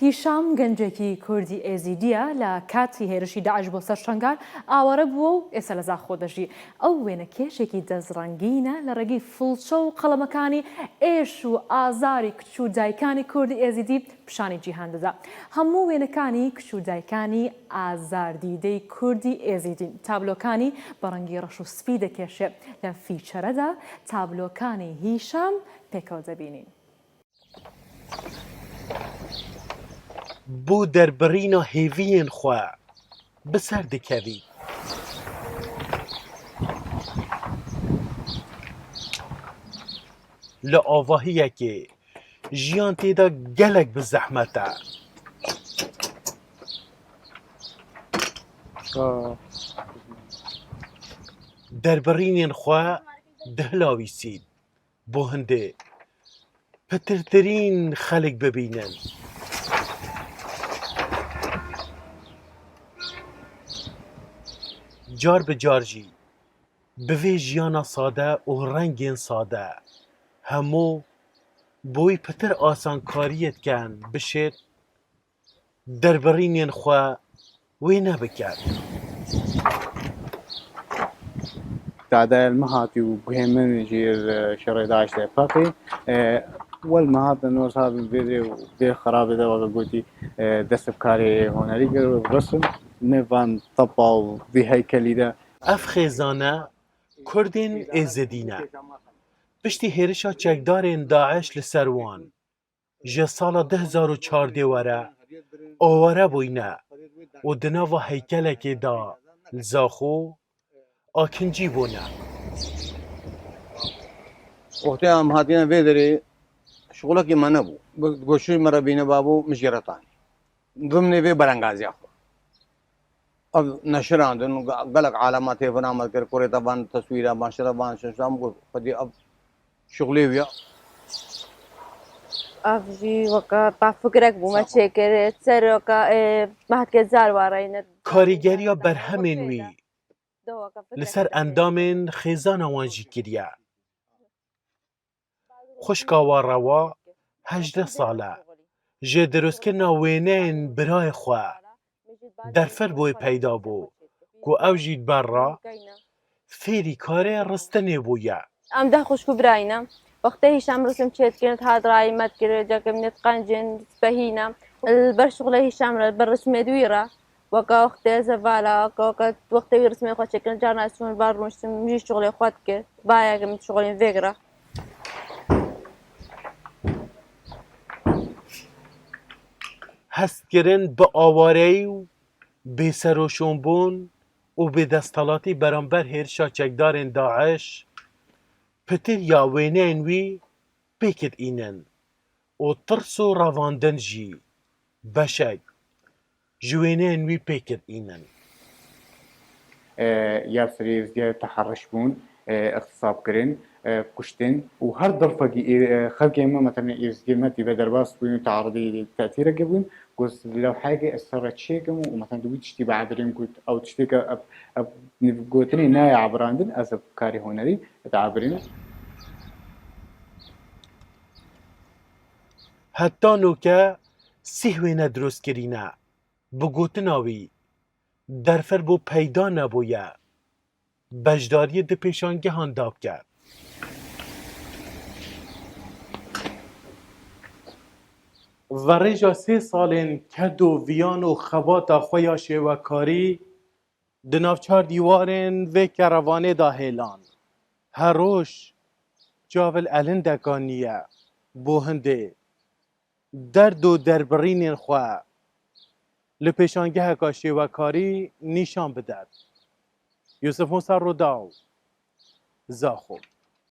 هیشام گەنجێکی کوردی ئێزیدیە لە کاتی هێرشی داعش بۆ سەر شنگار ئاوارە بووە و ئێستا لە زاخۆ دەژی. ئەو وێنە کێشێکی دەزڕەنگینە لە ڕێگەی فڵچە و قەڵەمەکانی ئێش و ئازاری کچ و دایکانی کوردی ئێزیدی پیشانی جیهان دەدا. هەموو وێنەکانی کچ و دایکانی ئازاردیدەی کوردی ئێزیدین. تابلۆکانی بە ڕەنگی ڕەش و سپی دەکێشێت. لە فیچەرەدا تابلۆکانی هیشام پێکەوە دەبینین. بۆ دەربڕینە هێڤیên xwe bi ser dikevî. Li avahiyekê jiyan têda gelek bi zehmet e. Derbirînên xwe dihilawîsîn bo hindê pitirtirîn xelek bibînin. Car bi car jî bi vê jiyana sade û rengên sade hemû boî pitir asankariyê dikin bişêt, derbirînên xwe wê nebikir. تعداء المهاتي وبهمن جير شري داعش لفاقي والمهات النور صار بالفيديو وبي خراب ده وقلتي دست بكاري هنالي رسم نفان طبع وبهيكلي ده Ev xêzane Kurdên êzidî ne. Piştî hêrişa çekdarên Daeş li ser wan ji sala 2014 were aware bûyne û di nava heykelekê da li Zaxo akincî bûne. وقتی هم هاتینا ویدری شغله که من نبود گوشوی مرا بینه بابو مشگرتانی ضمن وی برانگازی آخو اب نشراندن غلق علامات فنامت کر کوره تبان تصویرا بانشرا بانشام کو خدی اب شغلی ویا افجی وکا پافکرک بوم چکر سرکا مهد زار وارینه کاریگریya berhemên wî li ser endamên xêzana wan jî kiriye. Xwişka wa rewa 18 sal e ji dirûstkirina wêneyên birayê xwe derfet boî peyda bû ku ew jî berra fêrî karê ristinê bûye. ام ده خوشکو براینه وقتی هیشم رسم چت کنت هاد رای مد کرد جاکم نت قنجن بهینا البرشغله هیشم بالرسم دویره وقا وقتی زوالا وقتی رسم خود چکن جانا اسمون بارونش میجی شغل خود که باید کم شغلین وگره Hestkirin bi awareyî û bêseroşonbûn û bêdesthilatî beramber hêrişa çekdarên Daeş pitir ya wêneyên wî pêketînin û tirs û revandin jî beşek ji wêneyên wî pêketînin. يا سريز ديال تحرش بون اغتصاب كرين كشتن وهر ضرفة خلق ما مثلا إزجمات بدر باس بين تعرضي للتأثير قبل قص لو حاجة أثرت شيء كم ومثلا دوي تشتي بعبرين قلت أو تشتي أب نقولتني ناي عبراندن أسب كاري هنري تعبرين Heta noke sih wêne dirûstkirîne bi gotina wî derfet bû peyda nebûye beşdariyê di pêşangehan dabkir. Verêja 3 salên ked û viyan û xebata xwe ya şêwekarî di navçar dîwarên vê kerevanê da hêlan. Her roj cavil elindeka niye bo hindê derd û derbirînên xwe li pêşangeheka şêwekarî nîşan bide. Yusuf Musa Rodaw, Zaxo.